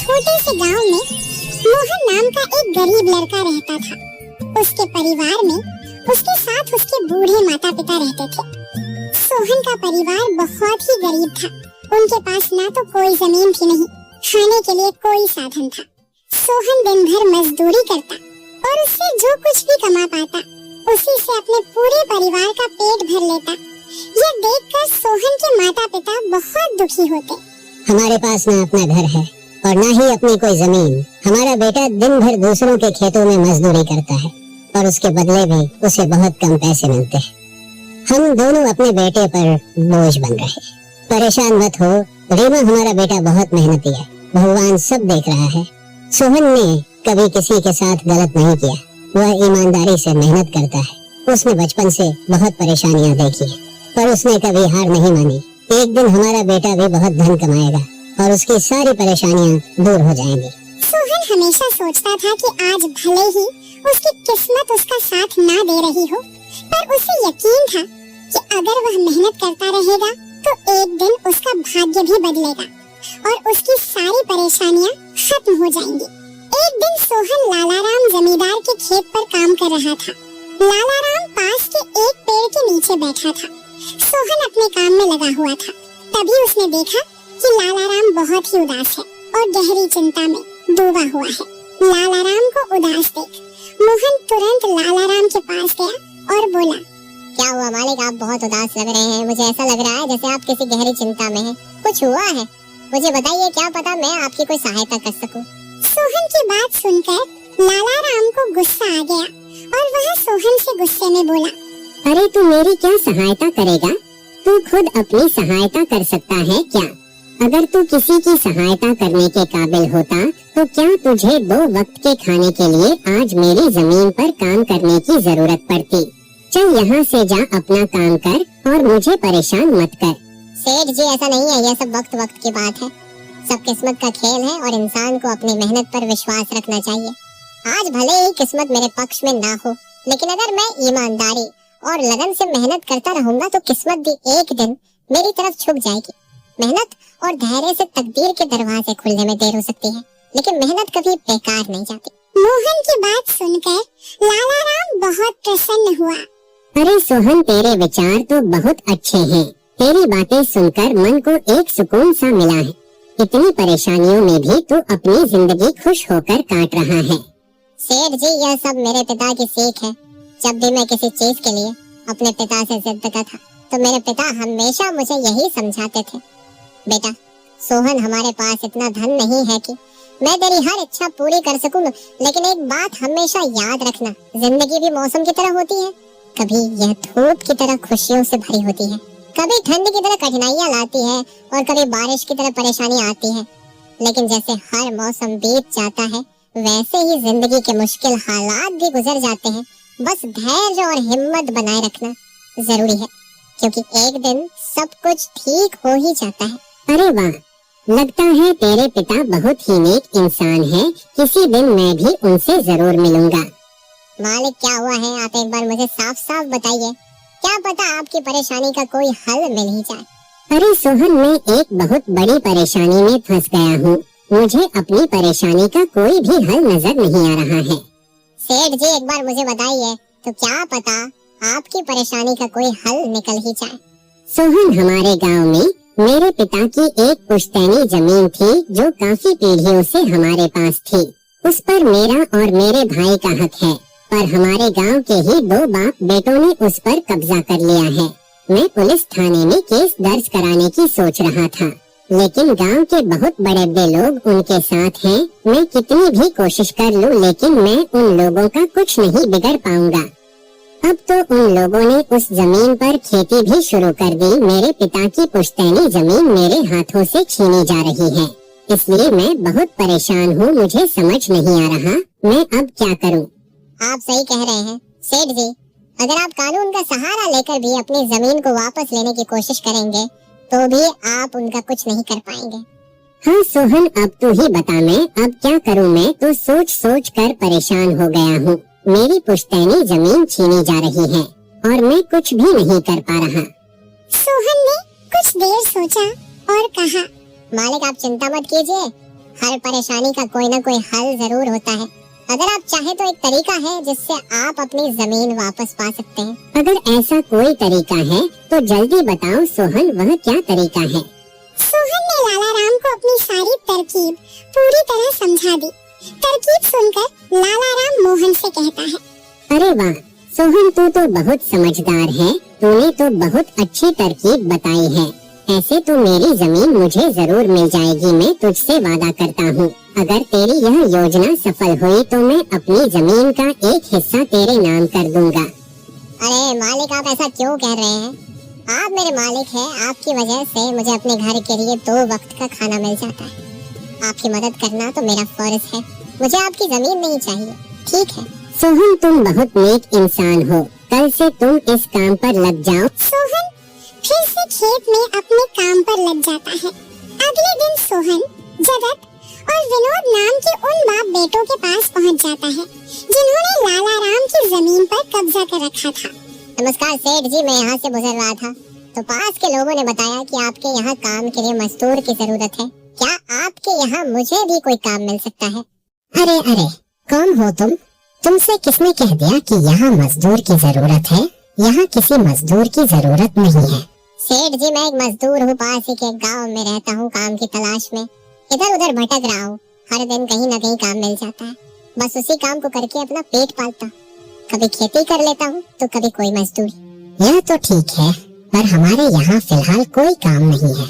छोटे से गांव में मोहन नाम का एक गरीब लड़का रहता था। उसके परिवार में उसके साथ उसके बूढ़े माता पिता रहते थे। सोहन का परिवार बहुत ही गरीब था। उनके पास ना तो कोई जमीन थी, नहीं खाने के लिए कोई साधन था। सोहन दिन भर मजदूरी करता और उससे जो कुछ भी कमा पाता उसी से अपने पूरे परिवार का पेट भर लेता। यह देखकर सोहन के माता पिता बहुत दुखी होते। हमारे पास ना अपना घर है और ना ही अपनी कोई जमीन। हमारा बेटा दिन भर दूसरों के खेतों में मजदूरी करता है और उसके बदले में उसे बहुत कम पैसे मिलते हैं। हम दोनों अपने बेटे पर बोझ बन रहे। परेशान मत हो रीमा, हमारा बेटा बहुत मेहनती है। भगवान सब देख रहा है। सोहन ने कभी किसी के साथ गलत नहीं किया। वह ईमानदारी से मेहनत करता है। उसने बचपन से बहुत परेशानियां देखी है पर उसने कभी हार नहीं मानी। एक दिन हमारा बेटा भी बहुत धन कमाएगा और उसकी सारी परेशानियां दूर हो जाएंगी। सोहन हमेशा सोचता था कि आज भले ही उसकी किस्मत उसका साथ ना दे रही हो, पर उसे यकीन था कि अगर वह मेहनत करता रहेगा तो एक दिन उसका भाग्य भी बदलेगा और उसकी सारी परेशानियां खत्म हो जाएंगी। एक दिन सोहन लालाराम जमींदार के खेत पर काम कर रहा था। लालाराम पास के एक पेड़ के नीचे बैठा था। सोहन अपने काम में लगा हुआ था। तभी उसने देखा कि लालाराम बहुत ही उदास है और गहरी चिंता में डूबा हुआ है। लालाराम को उदास देख मोहन तुरंत लालाराम के पास गया और बोला, क्या हुआ मालिक, आप बहुत उदास लग रहे हैं। मुझे ऐसा लग रहा है जैसे आप किसी गहरी चिंता में हैं। कुछ हुआ है? मुझे बताइए, क्या पता मैं आपकी कोई सहायता कर सकूं। सोहन की बात सुनकर लालाराम को गुस्सा आ गया और वह सोहन से गुस्से में बोला, अरे तू मेरी क्या सहायता करेगा? तू खुद अपनी सहायता कर सकता है क्या? अगर तू किसी की सहायता करने के काबिल होता तो क्या तुझे 2 वक्त के खाने के लिए आज मेरी जमीन पर काम करने की जरूरत पड़ती? चल यहाँ से जा, अपना काम कर और मुझे परेशान मत कर। सेठ जी, ऐसा नहीं है, यह सब वक्त वक्त की बात है। सब किस्मत का खेल है और इंसान को अपनी मेहनत पर विश्वास रखना चाहिए। आज भले ही किस्मत मेरे पक्ष में ना हो, लेकिन अगर मैं ईमानदारी और लगन से मेहनत करता रहूंगा तो किस्मत भी एक दिन मेरी तरफ झुक जाएगी। मेहनत और धैर्य से तकदीर के दरवाजे खुलने में देर हो सकती है, लेकिन मेहनत कभी बेकार नहीं जाती। मोहन की बात सुनकर लालाराम बहुत प्रसन्न हुआ। अरे सोहन, तेरे विचार तो बहुत अच्छे हैं। तेरी बातें सुनकर मन को एक सुकून सा मिला है। इतनी परेशानियों में भी तू अपनी जिंदगी खुश होकर काट रहा है। सेठ जी, यह सब मेरे पिता की सीख है। जब भी मैं किसी चीज के लिए अपने पिता से जिद करता था तो मेरे पिता हमेशा मुझे यही समझाते थे, बेटा सोहन, हमारे पास इतना धन नहीं है कि मैं तेरी हर इच्छा पूरी कर सकूं, लेकिन एक बात हमेशा याद रखना, जिंदगी भी मौसम की तरह होती है। कभी यह धूप की तरह खुशियों से भरी होती है, कभी ठंड की तरह कठिनाइयां लाती है और कभी बारिश की तरह परेशानी आती है। लेकिन जैसे हर मौसम बीत जाता है वैसे ही जिंदगी के मुश्किल हालात भी गुजर जाते हैं। बस धैर्य और हिम्मत बनाए रखना जरूरी है, क्योंकि एक दिन सब कुछ ठीक हो ही जाता है। अरे वाह, लगता है तेरे पिता बहुत ही नेक इंसान है। किसी दिन मैं भी उनसे जरूर मिलूंगा। मालिक, क्या हुआ है? आप एक बार मुझे साफ साफ बताइए। क्या पता आपकी परेशानी का कोई हल मिल ही जाए। अरे सोहन, मैं एक बहुत बड़ी परेशानी में फंस गया हूँ। मुझे अपनी परेशानी का कोई भी हल नजर नहीं आ रहा है। सेठ जी, एक बार मुझे बताइए, तो क्या पता आपकी परेशानी का कोई हल निकल ही जाए। सोहन, हमारे गांव में मेरे पिता की एक पुश्तैनी जमीन थी जो काफी पीढ़ियों से हमारे पास थी। उस पर मेरा और मेरे भाई का हक है, पर हमारे गांव के ही 2 बाप बेटों ने उस पर कब्जा कर लिया है। मैं पुलिस थाने में केस दर्ज कराने की सोच रहा था, लेकिन गांव के बहुत बड़े बड़े लोग उनके साथ हैं। मैं कितनी भी कोशिश कर लूं, लेकिन मैं उन लोगों का कुछ नहीं बिगड़ पाऊंगा। अब तो उन लोगों ने उस जमीन पर खेती भी शुरू कर दी। मेरे पिता की पुश्तैनी जमीन मेरे हाथों से छीनी जा रही है, इसलिए मैं बहुत परेशान हूँ। मुझे समझ नहीं आ रहा मैं अब क्या करूँ। आप सही कह रहे हैं सेठ जी, अगर आप कानून का सहारा लेकर भी अपनी जमीन को वापस लेने की कोशिश करेंगे तो भी आप उनका कुछ नहीं कर पाएंगे। हाँ सोहन, अब तू ही बता मैं अब क्या करूँ। मैं तो सोच सोच कर परेशान हो गया हूँ। मेरी पुश्तैनी जमीन छीनी जा रही है और मैं कुछ भी नहीं कर पा रहा। सोहन ने कुछ देर सोचा और कहा, मालिक आप चिंता मत कीजिए, हर परेशानी का कोई ना कोई हल जरूर होता है। अगर आप चाहे तो एक तरीका है जिससे आप अपनी जमीन वापस पा सकते हैं। अगर ऐसा कोई तरीका है तो जल्दी बताओ सोहन, वह क्या तरीका है? सोहन ने लाला राम को अपनी सारी तरकीब पूरी तरह समझा दी। तरकीब सुनकर लाला राम मोहन से कहता है, अरे वाह सोहन, तू तो बहुत समझदार है। तूने तो बहुत अच्छी तरकीब बताई है। ऐसे तो मेरी जमीन मुझे जरूर मिल जाएगी। मैं तुझसे वादा करता हूँ, अगर तेरी यह योजना सफल हुई तो मैं अपनी जमीन का एक हिस्सा तेरे नाम कर दूंगा। अरे मालिक, आप ऐसा क्यों कह रहे हैं? आप मेरे मालिक हैं। आपकी वजह से मुझे अपने घर के लिए 2 वक्त का खाना मिल जाता है। आपकी मदद करना तो मेरा फर्ज है। मुझे आपकी जमीन नहीं चाहिए, ठीक है? सोहन, तुम बहुत नेक इंसान हो। कल से तुम इस काम पर लग जाओ। सोहन फिर से खेत में अपने काम पर लग जाता है। अगले दिन सोहन जगत और विनोद नाम के उन बाप बेटों के पास पहुंच जाता है जिन्होंने लाला राम की जमीन पर कब्जा कर रखा था। नमस्कार सेठ जी, मैं यहाँ से गुजर रहा था तो पास के लोगों ने बताया कि आपके यहाँ काम के लिए मजदूर की जरूरत है। क्या आपके यहाँ मुझे भी कोई काम मिल सकता है? अरे अरे, कौन हो तुम? तुमसे किसने कह दिया कि यहाँ मजदूर की जरूरत है? यहाँ किसी मजदूर की जरूरत नहीं है। सेठ जी, मैं एक मजदूर हूँ। पास ही के गांव में रहता हूँ, काम की तलाश में इधर उधर भटक रहा हूँ। हर दिन कहीं ना कहीं काम मिल जाता है, बस उसी काम को करके अपना पेट पालता। कभी खेती कर लेता हूँ तो कभी कोई मजदूरी। यह तो ठीक है, पर हमारे यहाँ फिलहाल कोई काम नहीं है।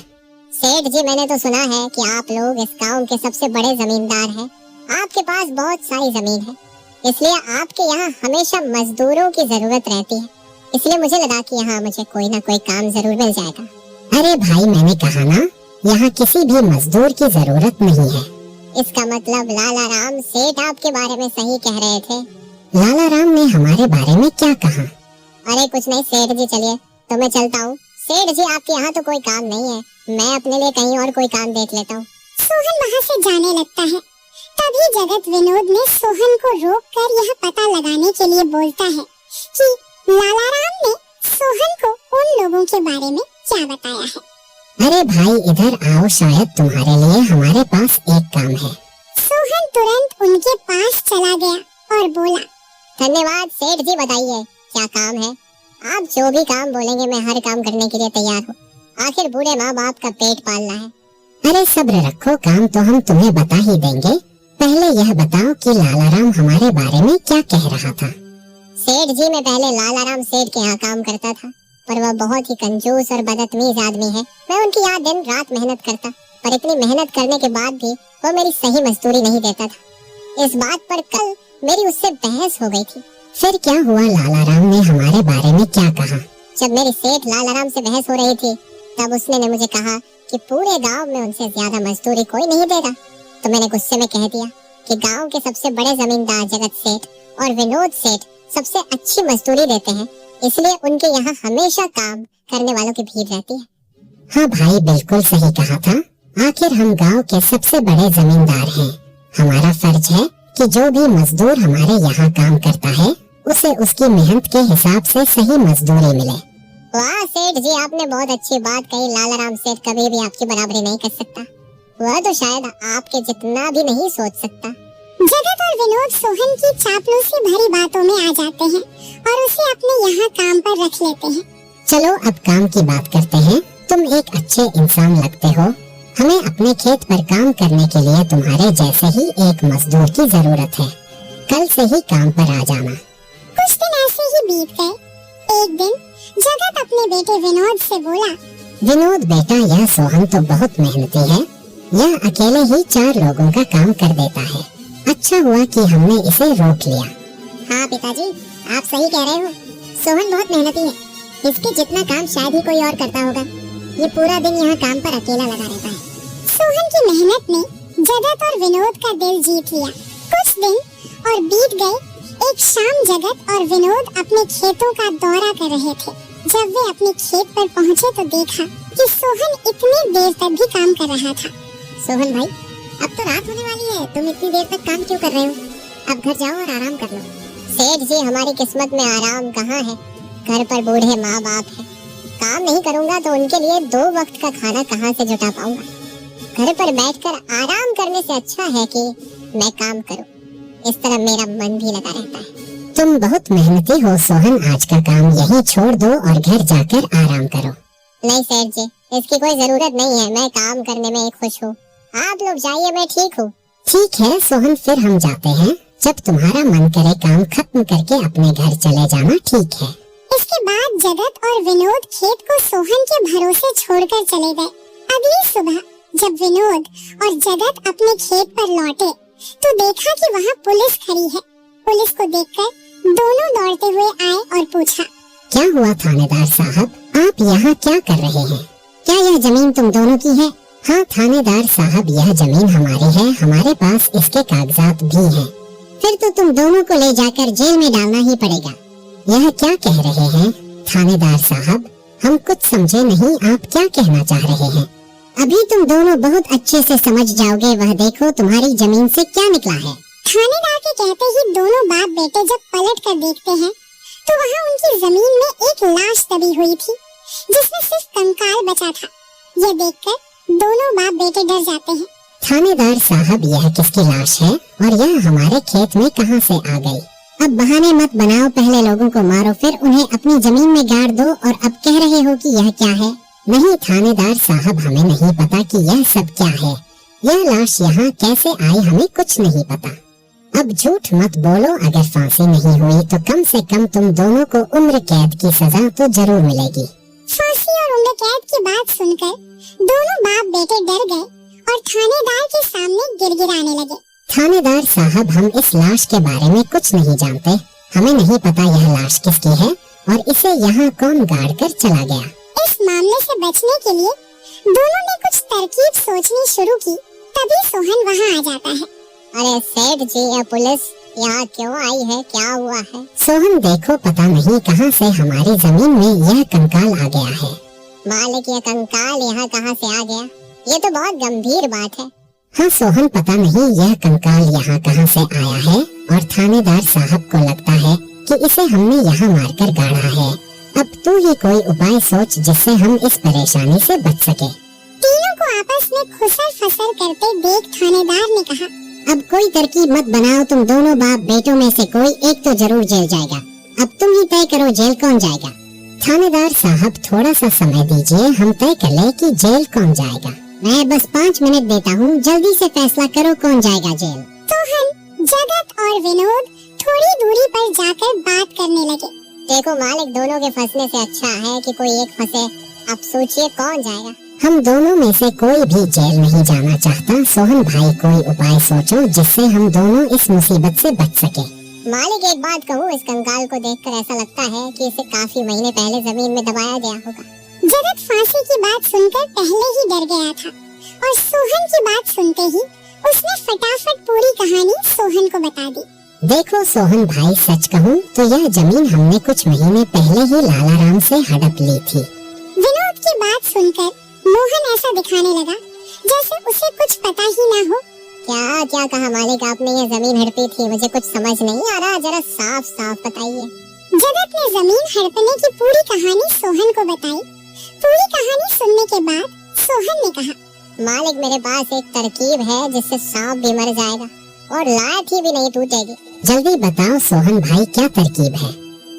सेठ जी, मैंने तो सुना है कि आप लोग इस गांव के सबसे बड़े जमींदार हैं। आपके पास बहुत सारी जमीन है, इसलिए आपके यहाँ हमेशा मजदूरों की जरूरत रहती है। इसलिए मुझे लगा कि यहाँ मुझे कोई ना कोई काम जरूर मिल जाएगा। अरे भाई, मैंने कहा ना, यहाँ किसी भी मजदूर की जरूरत नहीं है। इसका मतलब लाला राम सेठ आपके बारे में सही कह रहे थे। लाला राम ने हमारे बारे में क्या कहा? अरे कुछ नहीं सेठ जी, चलिए तो मैं चलता हूँ। सेठ जी, आपके यहाँ तो कोई काम नहीं है, मैं अपने लिए कहीं और कोई काम देख लेता हूँ। सोहन वहाँ से जाने लगता है। तभी जगत विनोद ने सोहन को रोककर यह पता लगाने के लिए बोलता है कि लाला राम ने सोहन को उन लोगों के बारे में क्या बताया है। अरे भाई, इधर आओ, शायद तुम्हारे लिए हमारे पास एक काम है। सोहन तुरंत उनके पास चला गया और बोला, धन्यवाद सेठ जी, बताइए क्या काम है? आप जो भी काम बोलेंगे मैं हर काम करने के लिए तैयार हूँ। आखिर बूढ़े माँ बाप का पेट पालना है। अरे सब्र रखो, काम तो हम तुम्हें बता ही देंगे। पहले यह बताओ कि लाला राम हमारे बारे में क्या कह रहा था? सेठ जी, मैं पहले लाला राम सेठ के यहाँ काम करता था, पर वह बहुत ही कंजूस और बदतमीज आदमी है। मैं उनकी यहाँ दिन रात मेहनत करता, पर इतनी मेहनत करने के बाद भी वो मेरी सही मजदूरी नहीं देता था। इस बात पर कल मेरी उससे बहस हो गई थी। फिर क्या हुआ? लाला राम ने हमारे बारे में क्या कहा? जब मेरी सेठ लाला राम से बहस हो रही थी, तब उसने मुझे कहा कि पूरे गांव में उनसे ज्यादा मजदूरी कोई नहीं देगा। तो मैंने गुस्से में कह दिया कि गांव के सबसे बड़े जमींदार जगत सेठ और विनोद सेठ सबसे अच्छी मजदूरी देते हैं, इसलिए उनके यहाँ हमेशा काम करने वालों की भीड़ रहती है। हाँ भाई, बिल्कुल सही कहा था। आखिर हम गांव के सबसे बड़े जमींदार हैं। हमारा फर्ज है कि जो भी मजदूर हमारे यहाँ काम करता है उसे उसकी मेहनत के हिसाब से सही मजदूरी मिले। वाह सेठ जी, आपने बहुत अच्छी बात कही। लाला राम सेठ कभी भी आपकी बराबरी नहीं कर सकता। वह तो शायद आपके जितना भी नहीं सोच सकता। जगत और विनोद सोहन की चापलूसी भरी बातों में आ जाते हैं और उसे अपने यहाँ काम पर रख लेते हैं। चलो अब काम की बात करते हैं। तुम एक अच्छे इंसान लगते हो। हमें अपने खेत पर काम करने के लिए तुम्हारे जैसे ही एक मजदूर की जरूरत है। कल से ही काम पर आ जाना। कुछ दिन ऐसे ही बीत गए। एक दिन जगत अपने बेटे विनोद से बोला, विनोद बेटा, यह सोहन तो बहुत मेहनती है। यह अकेले ही 4 लोगों का काम कर देता है। अच्छा हुआ कि हमने इसे रोक लिया। हाँ पिताजी, आप सही कह रहे हो। सोहन बहुत मेहनती है, इसके जितना काम शायद ही कोई और करता होगा। ये पूरा दिन यहाँ काम पर अकेला लगा रहता है। सोहन की मेहनत ने जगत और विनोद का दिल जीत लिया। कुछ दिन और बीत गए। एक शाम जगत और विनोद अपने खेतों का दौरा कर रहे थे। जब वे अपने खेत पर पहुँचे तो देखा कि सोहन इतनी देर तक भी काम कर रहा था। सोहन भाई, अब तो रात होने वाली है, तुम इतनी देर तक काम क्यों कर रहे हो? अब घर जाओ और आराम कर लो। सेठ जी, हमारी किस्मत में आराम कहाँ है? घर पर बूढ़े माँ बाप है। काम नहीं करूँगा तो उनके लिए 2 वक्त का खाना कहाँ से जुटा पाऊंगा? घर पर बैठकर आराम करने से अच्छा है कि मैं काम करूं। इस तरह मेरा मन भी लगा रहता है। तुम बहुत मेहनती हो सोहन, आज का काम यहीं छोड़ दो और घर जाकर आराम करो। नहीं सेठ जी, इसकी कोई जरूरत नहीं है। मैं काम करने में खुश हूँ। आप लोग जाइए, मैं ठीक हूँ। ठीक है सोहन, फिर हम जाते हैं। जब तुम्हारा मन करे काम खत्म करके अपने घर चले जाना, ठीक है। इसके बाद जगत और विनोद खेत को सोहन के भरोसे छोड़कर चले गए। अगली सुबह जब विनोद और जगत अपने खेत पर लौटे तो देखा कि वहाँ पुलिस खड़ी है। पुलिस को देखकर दोनों दौड़ते हुए आए और पूछा, क्या हुआ थानेदार साहब, आप यहाँ क्या कर रहे हैं? क्या यह जमीन तुम दोनों की है? हाँ थानेदार साहब, यह जमीन हमारी है, हमारे पास इसके कागजात भी हैं। फिर तो तुम दोनों को ले जाकर जेल में डालना ही पड़ेगा। यह क्या कह रहे हैं थानेदार साहब, हम कुछ समझे नहीं, आप क्या कहना चाह रहे हैं? अभी तुम दोनों बहुत अच्छे से समझ जाओगे। वह देखो तुम्हारी जमीन से क्या निकला है। थानेदार के कहते ही दोनों बाप बेटे जब पलट कर देखते हैं तो वहाँ उनकी जमीन में एक लाश दबी हुई थी जिसमें सिर्फ कंकाल बचा था। यह देखकर दोनों बाप बेटे डर जाते हैं। थानेदार साहब, यह किसकी लाश है और यह हमारे खेत में कहाँ से आ गई? अब बहाने मत बनाओ, पहले लोगों को मारो, फिर उन्हें अपनी जमीन में गाड़ दो और अब कह रहे हो कि यह क्या है। नहीं थानेदार साहब, हमें नहीं पता कि यह सब क्या है। यह लाश यहाँ कैसे आई, हमें कुछ नहीं पता। अब झूठ मत बोलो, अगर फांसी नहीं हुई तो कम से कम तुम दोनों को उम्र कैद की सजा तो जरूर मिलेगी। फांसी और उम्र कैद की बात सुनकर दोनों बाप बेटे डर गए और थानेदार के सामने गिड़गिड़ाने लगे। थानेदार साहब, हम इस लाश के बारे में कुछ नहीं जानते। हमें नहीं पता यह लाश किसकी है और इसे यहाँ कौन गाड़ कर चला गया। इस मामले से बचने के लिए दोनों ने कुछ तरकीब सोचनी शुरू की। तभी सोहन वहाँ आ जाता है। अरे सेठ जी, यह पुलिस यहाँ क्यों आई है, क्या हुआ है? सोहन देखो, पता नहीं कहाँ से हमारी जमीन में यह कंकाल आ गया है। मालिक, यह कंकाल यहाँ कहाँ से आ गया? ये तो बहुत गंभीर बात है। हाँ सोहन, पता नहीं यह कंकाल यहाँ कहाँ से आया है और थानेदार साहब को लगता है कि इसे हमने यहाँ मारकर गाड़ा है। अब तू ही कोई उपाय सोच जिससे हम इस परेशानी से बच सके। तीनों को आपस में खुसर फसर करते देख थानेदार ने कहा, अब कोई तरकीब मत बनाओ, तुम दोनों बाप बेटों में से कोई एक तो जरूर जेल जाएगा। अब तुम ही तय करो जेल कौन जाएगा। थानेदार साहब, थोड़ा सा समय दीजिए, हम तय कर ले कि जेल कौन जाएगा। मैं बस 5 मिनट देता हूँ, जल्दी से फैसला करो कौन जाएगा जेल। सोहन, जगत और विनोद थोड़ी दूरी पर जाकर बात करने लगे। देखो मालिक, दोनों के फंसने से अच्छा है कि कोई एक फंसे। अब सोचिए कौन जाएगा। हम दोनों में से कोई भी जेल नहीं जाना चाहता। सोहन भाई, कोई उपाय सोचो जिससे हम दोनों इस मुसीबत से बच सके। मालिक, एक बात कहूँ, इस कंकाल को देखकर ऐसा लगता है कि इसे काफी महीने पहले जमीन में दबाया गया होगा। जगत फांसी की बात सुनकर पहले ही डर गया था और सोहन की बात सुनते ही उसने फटाफट पूरी कहानी सोहन को बता दी। देखो सोहन भाई, सच कहूँ तो यह जमीन हमने कुछ महीने पहले ही लालाराम से हड़प ली थी। विनोद की बात सुनकर मोहन ऐसा दिखाने लगा जैसे उसे कुछ पता ही ना हो। क्या क्या कहा मालिक आपने? ये जमीन हड़पी थी, मुझे कुछ समझ नहीं आ रहा, जरा साफ साफ बताइए। जगत ने जमीन हड़पने की पूरी कहानी सोहन को बताई। पूरी कहानी सुनने के बाद सोहन ने कहा, मालिक मेरे पास एक तरकीब है जिससे सांप भी मर जाएगा और लाठी भी नहीं टूटेगी। जल्दी बताओ सोहन भाई, क्या तरकीब है?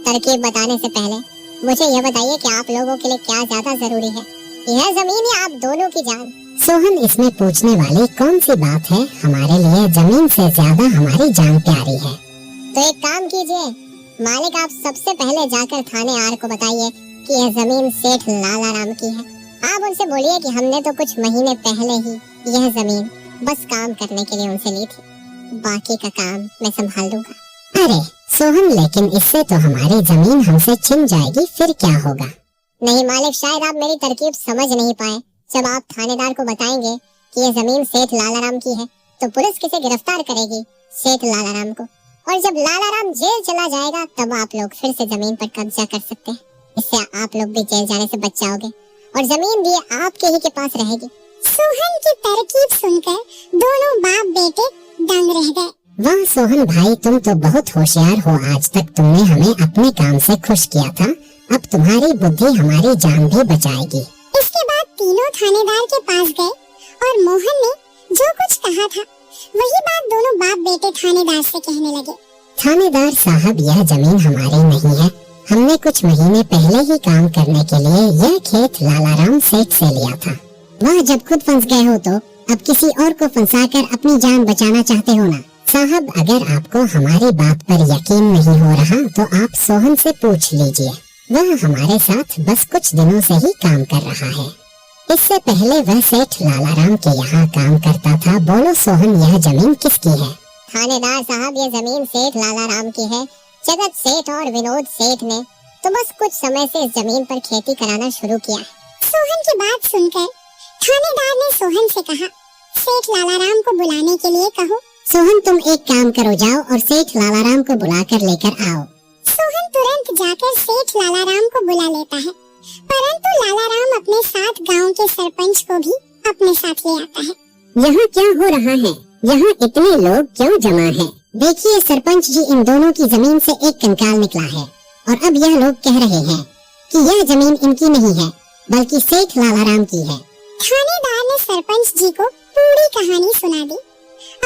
तरकीब बताने से पहले मुझे यह बताइए कि आप लोगों के लिए क्या ज्यादा जरूरी है, यह जमीन या आप दोनों की जान? सोहन, इसमें पूछने वाली कौन सी बात है? हमारे लिए जमीन से ज्यादा हमारी जान प्यारी है। तो एक काम कीजिए मालिक, आप सबसे पहले जाकर थाने आर को बताइए कि यह जमीन सेठ लालाराम की है। आप उनसे बोलिए कि हमने तो कुछ महीने पहले ही यह जमीन बस काम करने के लिए उनसे ली थी, बाकी का काम मैं संभाल लूंगा। अरे सोहन, लेकिन इससे तो हमारी जमीन हमसे छिन जाएगी, फिर क्या होगा? नहीं मालिक, शायद आप मेरी तरकीब समझ नहीं पाए। जब आप थानेदार को बताएंगे कि यह जमीन सेठ लालाराम की है तो पुलिस किसे गिरफ्तार करेगी? सेठ लालाराम को। और जब लालाराम जेल चला जाएगा तब आप लोग फिर से जमीन पर कब्जा कर सकते हैं। इससे आप लोग भी जेल जाने से बच जाओगे और जमीन भी आपके ही के पास रहेगी। सोहन की तरकीब सुनकर दोनों बाप बेटे दंग रह गए। वाह सोहन भाई, तुम तो बहुत होशियार हो। आज तक तुमने हमें अपने काम से खुश किया था, अब तुम्हारी बुद्धि हमारी जान भी बचाएगी। इसके बाद तीनों थानेदार के पास गए और मोहन ने जो कुछ कहा था वही बात दोनों बाप बेटे थानेदार से कहने लगे। थानेदार साहब, यह जमीन हमारी नहीं है। हमने कुछ महीने पहले ही काम करने के लिए यह खेत लालाराम सेठ से लिया था। वह जब खुद फंस गए हो तो अब किसी और को फंसाकर अपनी जान बचाना चाहते हो ना? साहब, अगर आपको हमारी बात पर यकीन नहीं हो रहा तो आप सोहन से पूछ लीजिए। वह हमारे साथ बस कुछ दिनों से ही काम कर रहा है। इससे पहले वह सेठ लालाराम के यहाँ काम करता था। बोलो सोहन, यह जमीन किसकी है? थानेदार साहब, ये जमीन सेठ लालाराम की है। जगत सेठ और विनोद सेठ ने तो बस कुछ समय से इस जमीन पर खेती कराना शुरू किया है। सोहन की बात सुनकर थानेदार ने सोहन से कहा, सेठ लालाराम को बुलाने के लिए कहो। सोहन, तुम एक काम करो, जाओ और सेठ लालाराम को बुलाकर लेकर आओ। सोहन तुरंत जाकर सेठ लालाराम को बुला लेता है, परंतु लालाराम अपने साथ गांव के सरपंच को भी अपने साथ ले आता है। यहाँ क्या हो रहा है? यहाँ इतने लोग क्यों जमा है? देखिए सरपंच जी, इन दोनों की जमीन से एक कंकाल निकला है और अब यह लोग कह रहे हैं कि यह जमीन इनकी नहीं है बल्कि सेठ लालाराम की है। थानेदार ने सरपंच जी को पूरी कहानी सुना दी।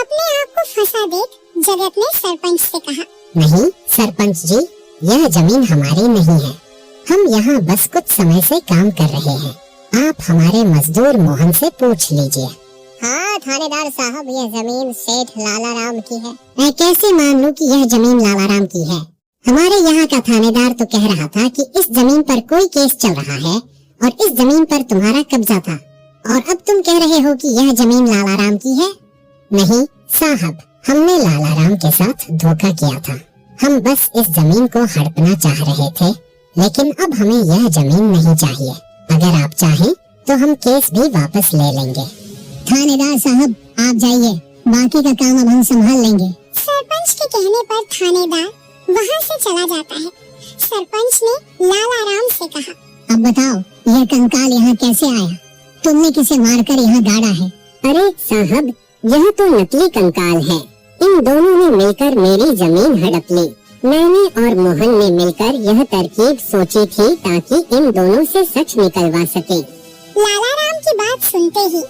अपने आप को फंसा देख जगत ने सरपंच से कहा, नहीं सरपंच जी, यह जमीन हमारी नहीं है। हम यहाँ बस कुछ समय से काम कर रहे हैं। आप हमारे मजदूर मोहन से पूछ लीजिए। हाँ थानेदार साहब, यह जमीन सेठ लालाराम की है। मैं कैसे मान लूं कि यह जमीन लालाराम की है? हमारे यहाँ का थानेदार तो कह रहा था कि इस जमीन पर कोई केस चल रहा है और इस जमीन पर तुम्हारा कब्जा था, और अब तुम कह रहे हो कि यह जमीन लालाराम की है। नहीं साहब, हमने लालाराम के साथ धोखा किया था। हम बस इस जमीन को हड़पना चाह रहे थे, लेकिन अब हमें यह जमीन नहीं चाहिए। अगर आप चाहें तो हम केस भी वापस ले लेंगे। थानेदार साहब, आप जाइए, बाकी का काम अब हम संभाल लेंगे। सरपंच के कहने पर थानेदार वहाँ से चला जाता है। सरपंच ने लालाराम से कहा, अब बताओ, यह कंकाल यहाँ कैसे आया? तुमने किसे मारकर यहाँ गाड़ा है? अरे साहब, यह तो नकली कंकाल है। इन दोनों ने मिलकर मेरी जमीन हड़प ली। मैंने और मोहन ने मिलकर यह तरकीब सोची थी ताकि इन दोनों से सच निकलवा सके। लालाराम की बात सुनते ही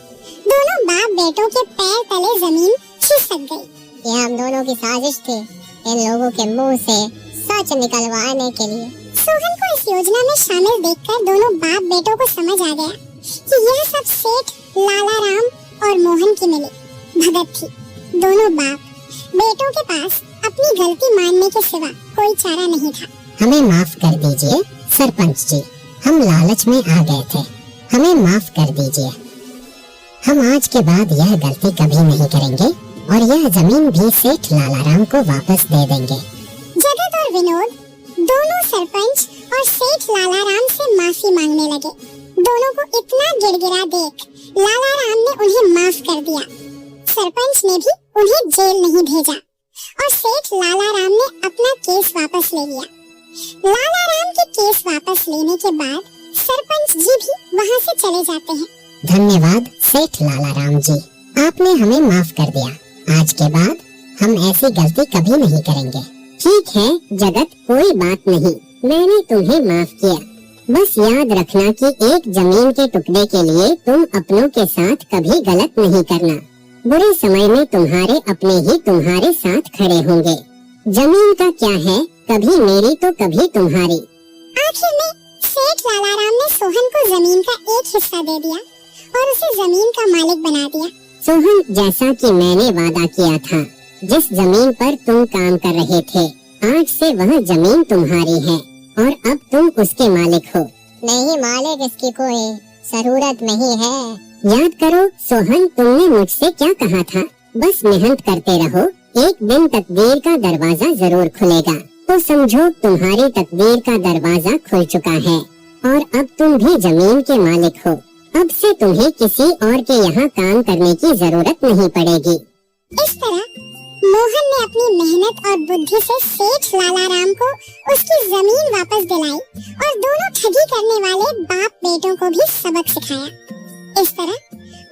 दोनों बाप बेटों के पैर तले जमीन खिसक गई। यह हम दोनों की साजिश थी, इन लोगों के मुंह से सच निकलवाने के लिए। सोहन को इस योजना में शामिल देखकर दोनों बाप बेटों को समझ आ गया कि यह सब सेठ लालाराम और मोहन की मिली भगत थी। दोनों बाप बेटों के पास अपनी गलती मानने के सिवा कोई चारा नहीं था। हमें माफ कर दीजिए सरपंच जी, हम लालच में आ गए थे। हमें माफ कर दीजिए। हम आज के बाद यह गलती कभी नहीं करेंगे और यह जमीन भी सेठ लालाराम को वापस दे देंगे। जगत और विनोद दोनों सरपंच और सेठ लालाराम से माफी मांगने लगे। दोनों को इतना गिड़गिड़ा देख लालाराम ने उन्हें माफ कर दिया। सरपंच ने भी उन्हें जेल नहीं भेजा और सेठ लालाराम ने अपना केस वापस ले लिया। लालाराम के केस वापस लेने के बाद सरपंच जी भी वहाँ से चले जाते हैं। धन्यवाद सेठ लालाराम जी, आपने हमें माफ कर दिया। आज के बाद हम ऐसी गलती कभी नहीं करेंगे। ठीक है जगत, कोई बात नहीं, मैंने तुम्हें माफ किया। बस याद रखना कि एक जमीन के टुकड़े के लिए तुम अपनों के साथ कभी गलत नहीं करना। बुरे समय में तुम्हारे अपने ही तुम्हारे साथ खड़े होंगे। जमीन का क्या है, कभी मेरी तो कभी तुम्हारी। आखिर में सेठ लालाराम ने सोहन को जमीन का एक हिस्सा दे दिया और उसे जमीन का मालिक बना दिया। सोहन, जैसा कि मैंने वादा किया था, जिस जमीन पर तुम काम कर रहे थे, आज से वह जमीन तुम्हारी है और अब तुम उसके मालिक हो। नहीं मालिक, इसकी कोई जरूरत नहीं है। याद करो सोहन, तुमने मुझसे क्या कहा था? बस मेहनत करते रहो, एक दिन तकदीर का दरवाजा जरूर खुलेगा। तो समझो तुम्हारी तकदीर का दरवाजा खुल चुका है और अब तुम भी जमीन के मालिक हो। अब से तुम्हें किसी और के यहाँ काम करने की जरूरत नहीं पड़ेगी। इस तरह मोहन ने अपनी मेहनत और बुद्धि से सेठ लालाराम को उसकी जमीन वापस दिलाई और दोनों ठगी करने वाले बाप बेटों को भी सबक सिखाया। इस तरह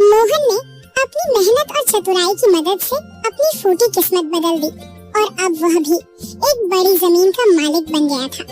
मोहन ने अपनी मेहनत और चतुराई की मदद से अपनी फूटी किस्मत बदल दी और अब वह भी एक बड़ी जमीन का मालिक बन गया था।